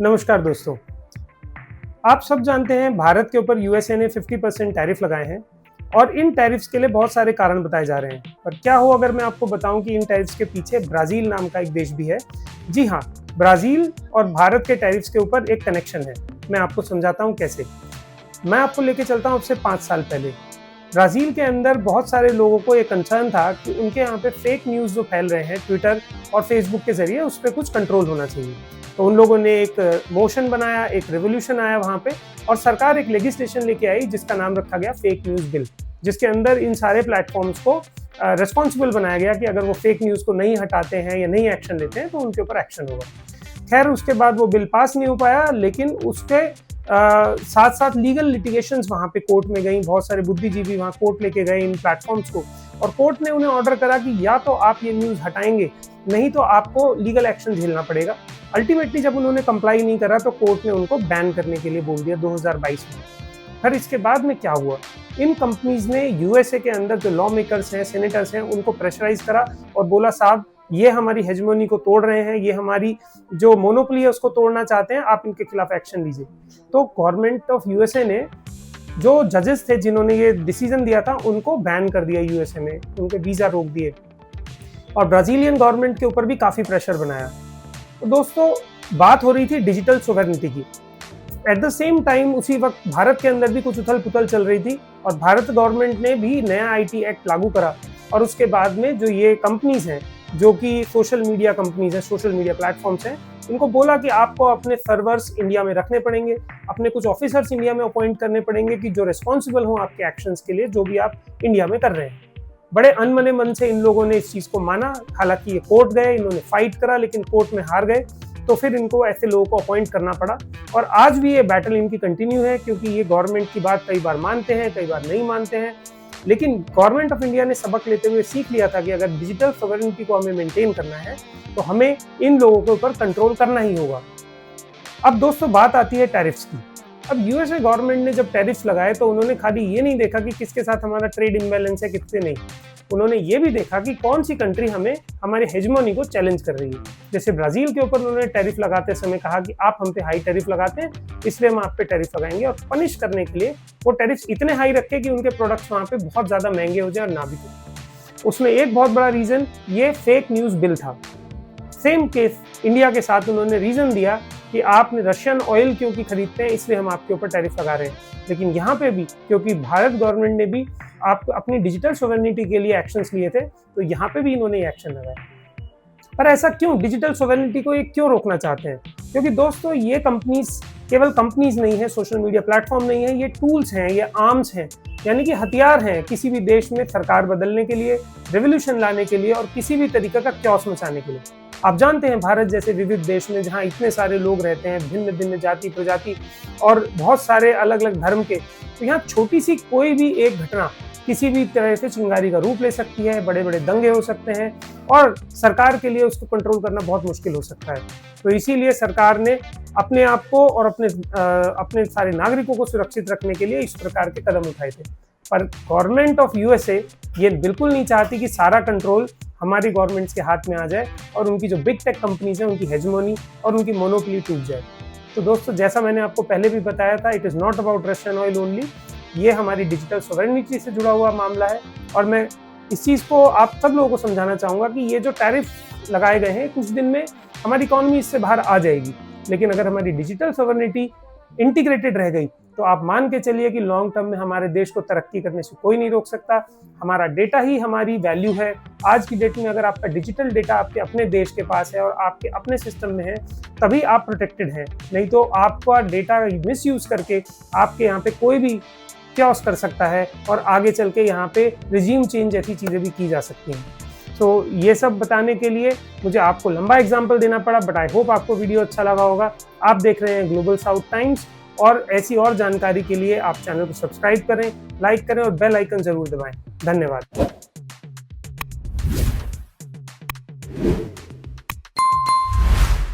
नमस्कार दोस्तों। आप सब जानते हैं भारत के ऊपर यूएसए ने 50% टैरिफ लगाए हैं और इन टैरिफ्स के लिए बहुत सारे कारण बताए जा रहे हैं। पर क्या हो अगर मैं आपको बताऊं कि इन टैरिफ्स के पीछे ब्राज़ील नाम का एक देश भी है। जी हाँ, ब्राज़ील और भारत के टैरिफ्स के ऊपर एक कनेक्शन है। मैं आपको समझाता हूं कैसे। मैं आपको लेके चलता हूं अब से 5 साल पहले। ब्राज़ील के अंदर बहुत सारे लोगों को ये कंसर्न था कि उनके यहाँ पे फेक न्यूज़ जो फैल रहे हैं ट्विटर और फेसबुक के ज़रिए, उस पे कुछ कंट्रोल होना चाहिए। तो उन लोगों ने एक मोशन बनाया, एक रेवोल्यूशन आया वहाँ पे और सरकार एक लेजिस्लेशन लेके आई जिसका नाम रखा गया फेक न्यूज़ बिल, जिसके अंदर इन सारे प्लेटफॉर्म्स को रिस्पॉन्सिबल बनाया गया कि अगर वो फेक न्यूज़ को नहीं हटाते हैं या नहीं एक्शन लेते हैं तो उनके ऊपर एक्शन होगा। खैर उसके बाद वो बिल पास नहीं हो पाया, लेकिन उसके साथ साथ लीगल लिटिगेशंस वहाँ पे कोर्ट में गई। बहुत सारे बुद्धिजीवी वहाँ कोर्ट लेके गए इन प्लेटफॉर्म्स को और कोर्ट ने उन्हें ऑर्डर करा कि या तो आप ये न्यूज़ हटाएंगे, नहीं तो आपको लीगल एक्शन झेलना पड़ेगा। अल्टीमेटली जब उन्होंने कंप्लाई नहीं करा तो कोर्ट ने उनको बैन करने के लिए बोल दिया 2022 में। फिर इसके बाद में क्या हुआ, इन कंपनीज ने यूएसए के अंदर जो लॉ मेकर्स हैं, सेनेटर्स हैं, उनको प्रेशराइज करा और बोला साहब ये हमारी हेजमोनी को तोड़ रहे हैं, ये हमारी जो मोनोपोली है उसको तोड़ना चाहते हैं, आप इनके खिलाफ एक्शन लीजिए। तो गवर्नमेंट ऑफ यूएसए ने जो जजेस थे जिन्होंने ये डिसीजन दिया था उनको बैन कर दिया यूएसए में, उनके वीजा रोक दिए और ब्राजीलियन गवर्नमेंट के ऊपर भी काफ़ी प्रेशर बनाया। तो दोस्तों बात हो रही थी डिजिटल सॉवरेनिटी की। एट द सेम टाइम उसी वक्त भारत के अंदर भी कुछ उथल पुथल चल रही थी और भारत गवर्नमेंट ने भी नया आईटी एक्ट लागू करा और उसके बाद में जो ये कंपनीज हैं जो कि सोशल मीडिया कंपनीज हैं, सोशल मीडिया प्लेटफॉर्म्स हैं, इनको बोला कि आपको अपने सर्वर्स इंडिया में रखने पड़ेंगे, अपने कुछ ऑफिसर्स इंडिया में अपॉइंट करने पड़ेंगे कि जो रिस्पॉन्सिबल हों आपके एक्शंस के लिए जो भी आप इंडिया में कर रहे हैं। बड़े अनमने मन से इन लोगों ने इस चीज़ को माना। हालांकि ये कोर्ट गए, इन्होंने फाइट करा, लेकिन कोर्ट में हार गए, तो फिर इनको ऐसे लोगों को अपॉइंट करना पड़ा और आज भी ये बैटल इनकी कंटिन्यू है, क्योंकि ये गवर्नमेंट की बात कई बार मानते हैं, कई बार नहीं मानते हैं। लेकिन गवर्नमेंट ऑफ इंडिया ने सबक लेते हुए सीख लिया था कि अगर डिजिटल सॉवरेनिटी को हमें मेंटेन करना है तो हमें इन लोगों के ऊपर कंट्रोल करना ही होगा। अब दोस्तों बात आती है टैरिफ्स की। अब यूएसए गवर्नमेंट ने जब टैरिफ्स लगाए तो उन्होंने खाली ये नहीं देखा कि किसके साथ हमारा ट्रेड इम्बैलेंस है, किससे नहीं। उन्होंने ये भी देखा कि कौन सी कंट्री हमें हमारे हेजमोनी को चैलेंज कर रही है। जैसे ब्राज़ील के ऊपर उन्होंने टैरिफ लगाते समय कहा कि आप हम पे हाई टैरिफ लगाते हैं, इसलिए हम आप पे टैरिफ लगाएंगे, और पनिश करने के लिए वो टैरिफ इतने हाई रखे कि उनके प्रोडक्ट्स वहाँ पे बहुत ज़्यादा महंगे हो जाए और ना बिके। उसमें एक बहुत बड़ा रीज़न ये फेक न्यूज़ बिल था। सेम केस इंडिया के साथ उन्होंने रीज़न दिया कि आपने रशियन ऑयल क्योंकि खरीदते हैं इसलिए हम आपके ऊपर टैरिफ लगा रहे हैं। लेकिन यहाँ पे भी क्योंकि भारत गवर्नमेंट ने भी आप अपनी डिजिटल सॉवरेनिटी के लिए एक्शंस लिए थे, तो यहाँ पे भी इन्होंने एक्शन लगाया। पर ऐसा क्यों, डिजिटल सॉवरेनिटी को ये क्यों रोकना चाहते हैं? क्योंकि दोस्तों ये कंपनीज केवल कंपनीज नहीं है, सोशल मीडिया प्लेटफॉर्म नहीं है, ये टूल्स हैं, ये आर्म्स हैं, यानी कि हथियार हैं किसी भी देश में सरकार बदलने के लिए, रेवोल्यूशन लाने के लिए और किसी भी तरीके का क्योस मचाने के लिए। आप जानते हैं भारत जैसे विविध देश में जहाँ इतने सारे लोग रहते हैं, भिन्न भिन्न जाति प्रजाति और बहुत सारे अलग अलग धर्म के, तो यहाँ छोटी सी कोई भी एक घटना किसी भी तरह से चिंगारी का रूप ले सकती है, बड़े बड़े दंगे हो सकते हैं और सरकार के लिए उसको कंट्रोल करना बहुत मुश्किल हो सकता है। तो इसीलिए सरकार ने अपने आप को और अपने सारे नागरिकों को सुरक्षित रखने के लिए इस प्रकार के कदम उठाए थे। पर गवर्नमेंट ऑफ यूएसए ये बिल्कुल नहीं चाहती कि सारा कंट्रोल हमारी गवर्नमेंट्स के हाथ में आ जाए और उनकी जो बिग टेक कंपनीज हैं उनकी हेजमोनी और उनकी मोनोपोली टूट जाए। तो दोस्तों जैसा मैंने आपको पहले भी बताया था, it is not about Russian oil only, ये हमारी डिजिटल सॉवरेनिटी से जुड़ा हुआ मामला है। और मैं इस चीज़ को आप सब लोगों को समझाना चाहूँगा कि ये जो टैरिफ लगाए गए हैं कुछ दिन में हमारी इकॉनमी इससे बाहर आ जाएगी, लेकिन अगर हमारी डिजिटल सॉवरेनिटी इंटीग्रेटेड रह गई तो आप मान के चलिए कि लॉन्ग टर्म में हमारे देश को तरक्की करने से कोई नहीं रोक सकता। हमारा डेटा ही हमारी वैल्यू है। आज की डेट में अगर आपका डिजिटल डेटा आपके अपने देश के पास है और आपके अपने सिस्टम में है तभी आप प्रोटेक्टेड हैं, नहीं तो आपका डेटा मिसयूज करके आपके यहाँ पे कोई भी क्योस कर सकता है और आगे चल के यहाँ पे रिजीम चेंज जैसी चीज़ें भी की जा सकती हैं। तो ये सब बताने के लिए मुझे आपको लंबा एग्जाम्पल देना पड़ा, बट आई होप आपको वीडियो अच्छा लगा होगा। आप देख रहे हैं ग्लोबल साउथ टाइम्स और ऐसी और जानकारी के लिए आप चैनल को सब्सक्राइब करें, लाइक करें और बेल आइकन जरूर दबाएं। धन्यवाद।